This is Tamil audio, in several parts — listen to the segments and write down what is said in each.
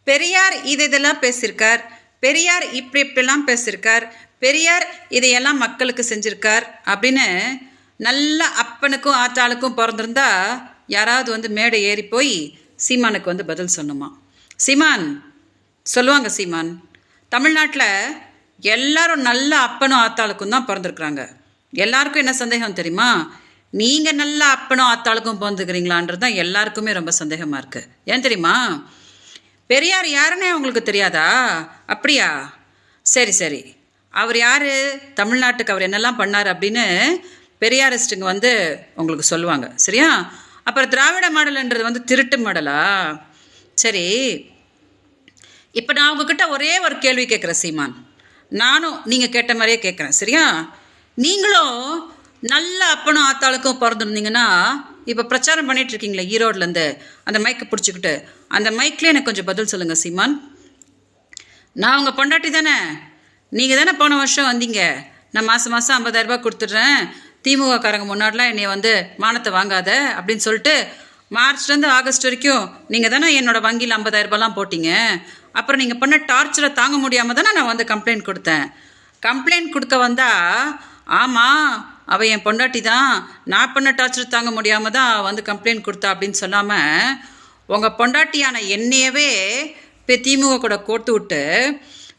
பெரியார் இதெல்லாம் பேசியிருக்கார், பெரியார் இப்படிலாம் பேசியிருக்கார், பெரியார் இதையெல்லாம் மக்களுக்கு செஞ்சிருக்கார் அப்படின்னு நல்ல அப்பனுக்கும் ஆத்தாளுக்கும் பிறந்திருந்தா யாராவது வந்து மேடை ஏறி போய் சீமானுக்கு வந்து பதில் சொன்னோமா? சீமான் சொல்லுவாங்க, சீமான் தமிழ்நாட்டில் எல்லாரும் நல்ல அப்பனும் ஆத்தாளுக்கும் தான் பிறந்திருக்கிறாங்க. எல்லாருக்கும் என்ன சந்தேகம் தெரியுமா? நீங்கள் நல்ல அப்பனும் ஆத்தாளுக்கும் பிறந்துக்கிறீங்களான்றது தான் எல்லாருக்குமே ரொம்ப சந்தேகமாக இருக்குது. ஏன் தெரியுமா? பெரியார் யாருன்னே உங்களுக்கு தெரியாதா? அப்படியா? சரி சரி, அவர் யார், தமிழ்நாட்டுக்கு அவர் என்னெல்லாம் பண்ணார் அப்படின்னு பெரியாரிஸ்ட்டுங்க வந்து உங்களுக்கு சொல்லுவாங்க, சரியா? அப்புறம் திராவிட மாடல்ன்றது வந்து திருட்டு மாடலா? சரி, இப்போ நான் உங்ககிட்ட ஒரே ஒரு கேள்வி கேட்குறேன் சீமான். நானும் நீங்கள் கேட்ட மாதிரியே கேட்குறேன், சரியா? நீங்களும் நல்ல அப்பனும் ஆத்தாளுக்கும் பிறந்திருந்தீங்கன்னா இப்போ பிரச்சாரம் பண்ணிட்டு இருக்கீங்களே ஈரோட்லேருந்து அந்த மைக்கை பிடிச்சிக்கிட்டு, அந்த மைக்லேயே எனக்கு கொஞ்சம் பதில் சொல்லுங்கள் சீமான். நான் உங்கள் பொண்டாட்டி தானே, நீங்கள் தானே போன வருஷம் வந்தீங்க, நான் மாதம் 50,000 ரூபாய் கொடுத்துட்றேன், திமுககாரங்க முன்னாடிலாம் என்னை வந்து மானத்தை வாங்காத அப்படின்னு சொல்லிட்டு மார்ச்லேருந்து ஆகஸ்ட் வரைக்கும் நீங்கள் தானே என்னோடய வங்கியில் 50,000 ரூபாய்லாம் போட்டிங்க. அப்புறம் நீங்கள் பண்ண டார்ச்சரை தாங்க முடியாமல் தானே நான் வந்து கம்ப்ளைண்ட் கொடுத்தேன். கம்ப்ளைண்ட் கொடுக்க வந்தால் ஆமாம் அவள் என் பொண்டாட்டி தான், நான் பண்ண டார்ச்சர் தாங்க முடியாமல் தான் வந்து கம்ப்ளைண்ட் கொடுத்தா அப்படின்னு சொல்லாமல் உங்கள் பொண்டாட்டியான என்னையவே இப்போ திமுக கூட கோர்த்து விட்டு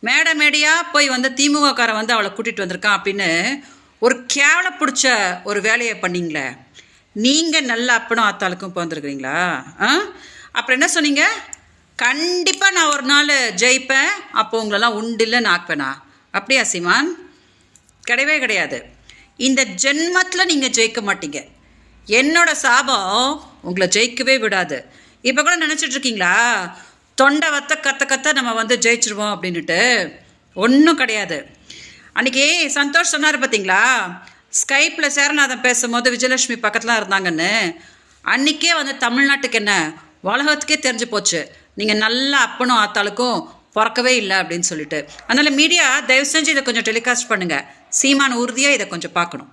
மேடையாக போய் வந்து திமுககாரன் வந்து அவளை கூட்டிகிட்டு வந்திருக்கான் அப்படின்னு ஒரு கேவலை பிடிச்ச ஒரு வேலையை பண்ணிங்களே. நீங்கள் நல்ல அப்பனும் ஆத்தாளுக்கும் பிறந்திருக்கிறீங்களா? அப்புறம் என்ன சொன்னீங்க? கண்டிப்பாக நான் ஒரு நாள் ஜெயிப்பேன், அப்போ உங்களெல்லாம் உண்டில்லைன்னு ஆக்குவேனா? அப்படியா சீமான்? கிடையவே கிடையாது. இந்த ஜென்மத்தில் நீங்கள் ஜெயிக்க மாட்டீங்க. என்னோட சாபம் உங்களை ஜெயிக்கவே விடாது. இப்போ கூட நினச்சிட்ருக்கீங்களா தொண்டை வத்த கத்த நம்ம வந்து ஜெயிச்சிருவோம் அப்படின்ட்டு? ஒன்றும் கிடையாது. அன்றைக்கி சந்தோஷ் சொன்னார் பார்த்தீங்களா, ஸ்கைப்பில் சேரநாதன் பேசும்போது விஜயலட்சுமி பக்கத்துலாம் இருந்தாங்கன்னு. அன்றைக்கே வந்து தமிழ்நாட்டுக்கு என்ன உலகத்துக்கே தெரிஞ்சு போச்சு நீங்கள் நல்ல அப்பனும் ஆத்தாளுக்கும் பிறக்கவே இல்லை அப்படின்னு சொல்லிட்டு. அதனால் மீடியா தயவு செஞ்சு இதை கொஞ்சம் டெலிகாஸ்ட் பண்ணுங்கள். சீமான் உறுதியாக இதை கொஞ்சம் பார்க்கணும்.